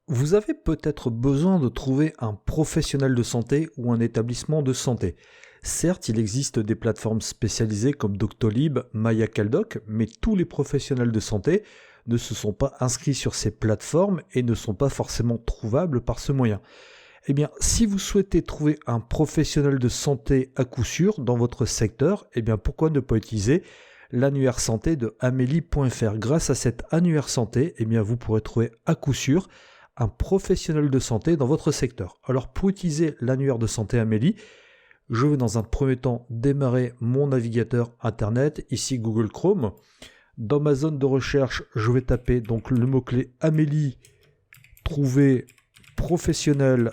Vous avez peut-être besoin de trouver un professionnel de santé ou un établissement de santé. Certes, il existe des plateformes spécialisées comme Doctolib, Maya Caldoc, mais tous les professionnels de santé ne se sont pas inscrits sur ces plateformes et ne sont pas forcément trouvables par ce moyen. Eh bien, si vous souhaitez trouver un professionnel de santé à coup sûr dans votre secteur, eh bien, pourquoi ne pas utiliser l'annuaire santé de Amélie.fr. Grâce à cet annuaire santé, eh bien, vous pourrez trouver à coup sûr un professionnel de santé dans votre secteur. Alors, pour utiliser l'annuaire de santé Amélie, je vais dans un premier temps démarrer mon navigateur internet, ici Google Chrome. Dans ma zone de recherche, je vais taper donc le mot-clé Amélie, trouver professionnel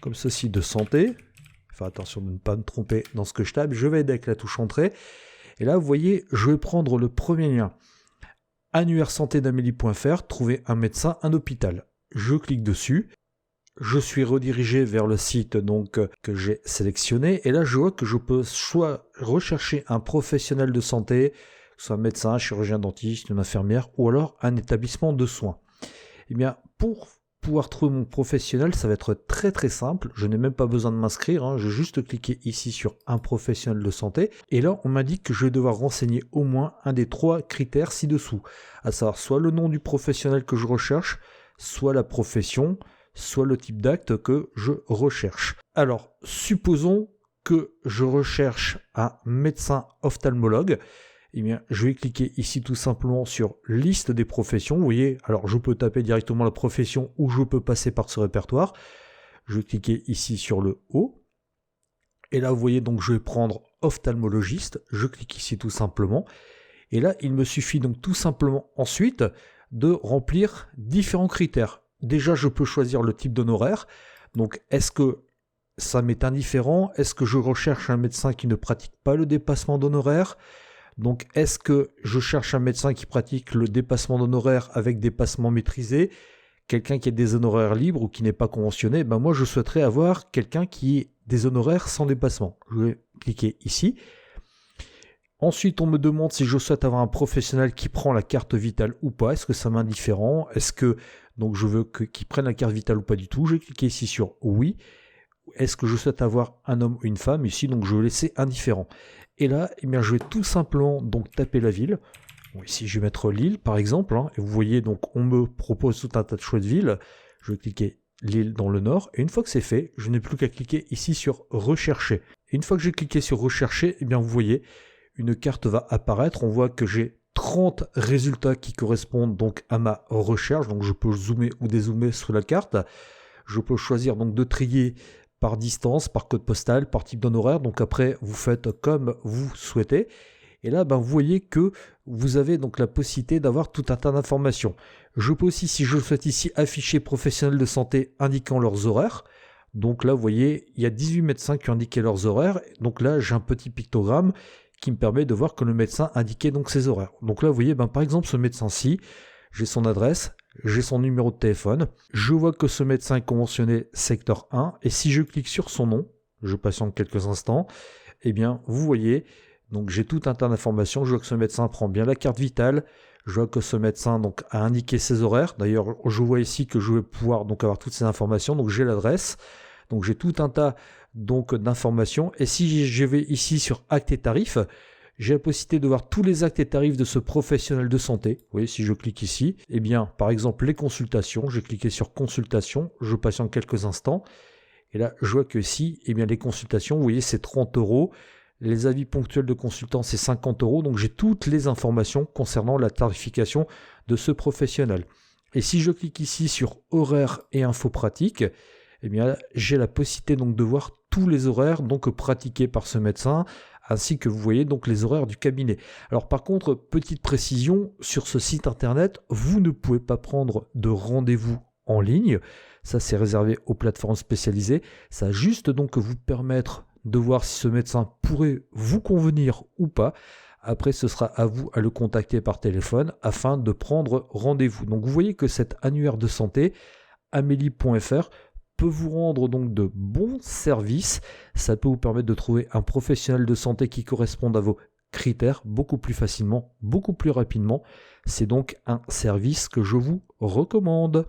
comme ceci de santé. Faire attention de ne pas me tromper dans ce que je tape. Je vais aider avec la touche entrée. Et là, vous voyez, je vais prendre le premier lien. Annuaire santé d'Amélie.fr, trouver un médecin, un hôpital. Je clique dessus. Je suis redirigé vers le site donc que j'ai sélectionné. Et là, je vois que je peux soit rechercher un professionnel de santé, que ce soit un médecin, un chirurgien dentiste, une infirmière, ou alors un établissement de soins. Eh bien, pour pouvoir trouver mon professionnel, ça va être très très simple. Je n'ai même pas besoin de m'inscrire. Je vais juste cliquer ici sur un professionnel de santé. Et là, on m'indique que je vais devoir renseigner au moins un des 3 critères ci-dessous. À savoir soit le nom du professionnel que je recherche, soit la profession, soit le type d'acte que je recherche. Alors, supposons que je recherche un médecin ophtalmologue. Eh bien, je vais cliquer ici tout simplement sur liste des professions. Vous voyez, alors je peux taper directement la profession ou je peux passer par ce répertoire. Je vais cliquer ici sur le haut. Et là, vous voyez, donc je vais prendre ophtalmologiste. Je clique ici tout simplement. Et là, il me suffit donc tout simplement ensuite de remplir différents critères. Déjà, je peux choisir le type d'honoraire. Donc, est-ce que ça m'est indifférent? Est-ce que je recherche un médecin qui ne pratique pas le dépassement d'honoraires? Donc, est-ce que je cherche un médecin qui pratique le dépassement d'honoraires avec dépassement maîtrisé, quelqu'un qui a des honoraires libres ou qui n'est pas conventionné? Moi, je souhaiterais avoir quelqu'un qui ait des honoraires sans dépassement. Je vais cliquer ici. Ensuite, on me demande si je souhaite avoir un professionnel qui prend la carte vitale ou pas. Est-ce que ça m'est indifférent? Est-ce que donc je veux qu'il prenne la carte vitale ou pas du tout? Je vais cliquer ici sur oui. Est-ce que je souhaite avoir un homme ou une femme? Ici, donc je vais laisser indifférent. Et là, eh bien, je vais tout simplement donc taper la ville. Bon, ici, je vais mettre Lille, par exemple. Et vous voyez, donc, on me propose tout un tas de choix de villes. Je vais cliquer Lille dans le nord. Et une fois que c'est fait, je n'ai plus qu'à cliquer ici sur Rechercher. Et une fois que j'ai cliqué sur Rechercher, eh bien, vous voyez, une carte va apparaître. On voit que j'ai 30 résultats qui correspondent donc à ma recherche. Donc, je peux zoomer ou dézoomer sur la carte. Je peux choisir donc de trier par distance, par code postal, par type d'honoraire. Donc après, vous faites comme vous souhaitez. Et là, vous voyez que vous avez donc la possibilité d'avoir tout un tas d'informations. Je peux aussi, si je le souhaite ici, afficher professionnels de santé indiquant leurs horaires. Donc là, vous voyez, il y a 18 médecins qui ont indiqué leurs horaires. Donc là, j'ai un petit pictogramme qui me permet de voir que le médecin indiquait donc ses horaires. Donc là, vous voyez, par exemple, ce médecin-ci, j'ai son adresse, j'ai son numéro de téléphone, je vois que ce médecin est conventionné secteur 1, et si je clique sur son nom, je patiente quelques instants, eh bien, vous voyez, donc j'ai tout un tas d'informations, je vois que ce médecin prend bien la carte vitale, je vois que ce médecin donc a indiqué ses horaires, d'ailleurs, je vois ici que je vais pouvoir donc avoir toutes ces informations, donc j'ai l'adresse, donc j'ai tout un tas donc d'informations, et si je vais ici sur actes et tarifs, j'ai la possibilité de voir tous les actes et tarifs de ce professionnel de santé. Vous voyez, si je clique ici, eh bien, par exemple, les consultations, j'ai cliqué sur consultation, je patiente quelques instants, et là, je vois que ici, eh bien, les consultations, vous voyez, c'est 30 €, les avis ponctuels de consultants, c'est 50 €, donc j'ai toutes les informations concernant la tarification de ce professionnel. Et si je clique ici sur horaires et infos pratiques, eh bien, j'ai la possibilité donc de voir tous les horaires donc pratiqués par ce médecin, ainsi que vous voyez donc les horaires du cabinet. Alors par contre, petite précision, sur ce site internet, vous ne pouvez pas prendre de rendez-vous en ligne. Ça, c'est réservé aux plateformes spécialisées. Ça va juste donc vous permettre de voir si ce médecin pourrait vous convenir ou pas. Après, ce sera à vous à le contacter par téléphone afin de prendre rendez-vous. Donc vous voyez que cet annuaire de santé, Amélie.fr, peut vous rendre donc de bons services. Ça peut vous permettre de trouver un professionnel de santé qui corresponde à vos critères beaucoup plus facilement, beaucoup plus rapidement. C'est donc un service que je vous recommande.